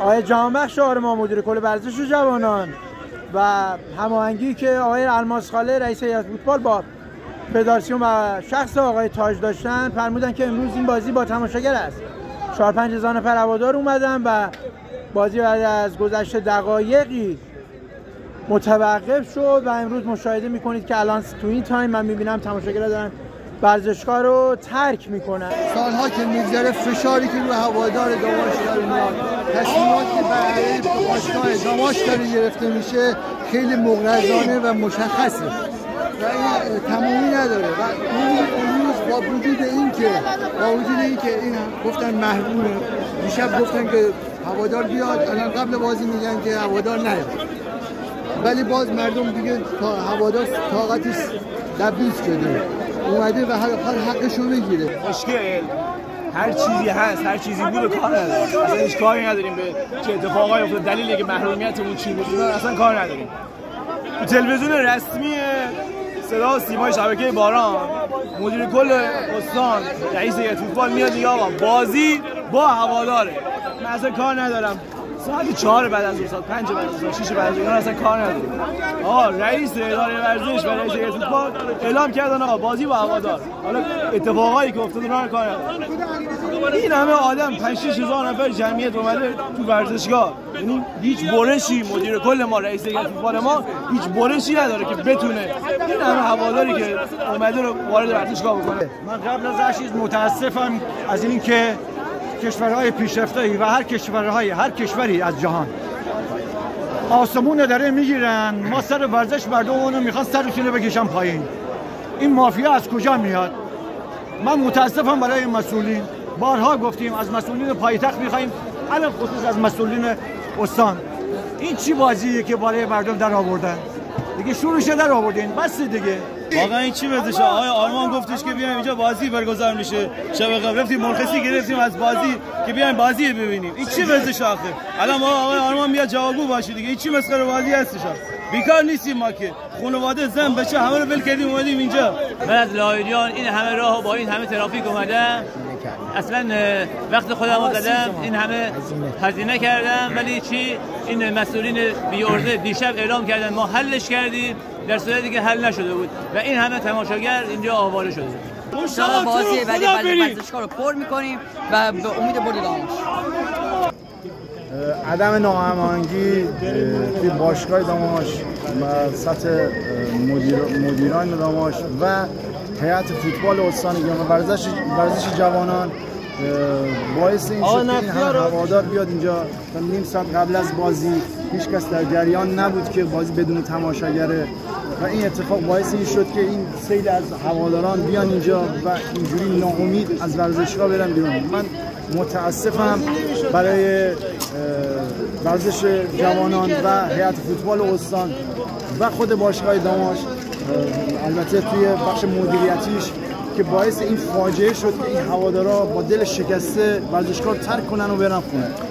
آقای جهانبخش آرمان مدیر کل ورزش جوانان و هماهنگی که آقای الماسخاله رئیس هیئت فوتبال با فدراسیون و شخص آقای تاج داشتن، فرمودن که امروز این بازی با تماشاگر است. 4-5 هزار نفر هوادار اومدن و بازی بعد از گذشت دقایقی متوقف شد و امروز مشاهده میکنید که الان تو این تایم من میبینم تماشاگرها دارن ورزشگاه رو ترک میکنن. سالها که میگذره فشاری که رو هوادار داماش داره میاد، تصمیماتی که برای باشگاه داماش داره گرفته میشه خیلی مغرضانه و مشخصه و این تمامی نداره و امروز با وجود اینکه این گفتن محرومه، دیشب گفتن که هوادار بیاد، الان قبل بازی میگن که هوادار نیاد، ولی باز مردم دیگه هوادار طاقتش لبریز شده اومده و حقشو بگیره. مشکل هر چیزی هست، هر چیزی بوده کار نداریم، اصلا هیچ کاری نداریم به چه اتفاقایی افتاد، دلیلی که محرومیتمون چی بود اصلا کار نداریم. تو تلویزیون رسمی صدا و سیمای شبکه باران مدیر کل استان رئیس هیئت فوتبال میاد میگه آقا بازی با هواداره. من اصلا کار ندارم، ساعت 4 بعد از ظهر، 5 بعد از ظهر، 6 بعد از ظهر اصلا کار نداریم. آقا رئیس اداره ورزش و رئیس هیئت فوتبال اعلام کردن آقا بازی با هوادار. حالا اتفاقایی که افتاد اونها کار نداریم. این همه آدم 5-6 هزار نفر جمعیت اومده تو ورزشگاه، یعنی هیچ برشی مدیر کل ما رئیس هیئت فوتبال ما هیچ برشی نداره که بتونه این همه هواداری که اومده رو وارد ورزشگاه بکنه. من قبل از هر چیز متاسفم از اینکه کشورهای پیشرفته و هر کشوری از جهان آسمون داره میگیرن، ما سر ورزش مردمونو میخوان سرشون رو بکشن پایین. این مافیا از کجا میاد؟ من متاسفم برای این مسئولین. بارها گفتیم از مسئولین پایتخت میخوایم، علل خصوص از مسئولین استان. این چی بازیه که برای مردم در آوردن؟ دیگه شروعش در آوردین، بس دیگه. واقعا این چی وضعشه؟ آقای آرمان گفتش که بیایم اینجا بازی برگزار میشه، شب قبل رفتیم مرخصی گرفتیم از بازی که بیایم بازی ببینیم. این چی وضعشه آخه؟ الان ما آقای آرمان میاد جوابگو باشه دیگه. این چی مسخره بازی هستش؟ بیکار نیستیم ما که، خانواده زن بچه همه رو ول کردیم اومدیم اینجا. من از لاهیجان این همه راه با این همه ترافیک اومدم، اصلا وقت خودم رو زدم، این همه هزینه کردم، ولی چی این مسئولین بی‌عرضه دیشب اعلام کردن ما حلش کردیم، در صورتی که حل نشده بود و این همه تماشاگر اینجا آواره شده. انشاءالله بازی ولی ورزشگاه رو پر می‌کنیم و به امید برد داماش. عدم ناهماهنگی توی باشگاه داماش و سطح مدیران داماش و هیئت فوتبال استان و ورزش جوانان باعث این شد که این همه هوادار بیاد اینجا. تا نیم ساعت قبل از بازی هیچ کس در جریان نبود که بازی بدون تماشاگره و این اتفاق باعث این شد که این سیل از هواداران بیان اینجا و اینجوری ناامید از ورزشگاه برن بیرون. من متاسفم برای ورزش جوانان و هیئت فوتبال استان و خود باشگاه داماش، البته توی بخش مدیریتیش که باعث این فاجعه شد که این هوادارا با دل شکسته ورزشگاه ترک کنن و برن خونه.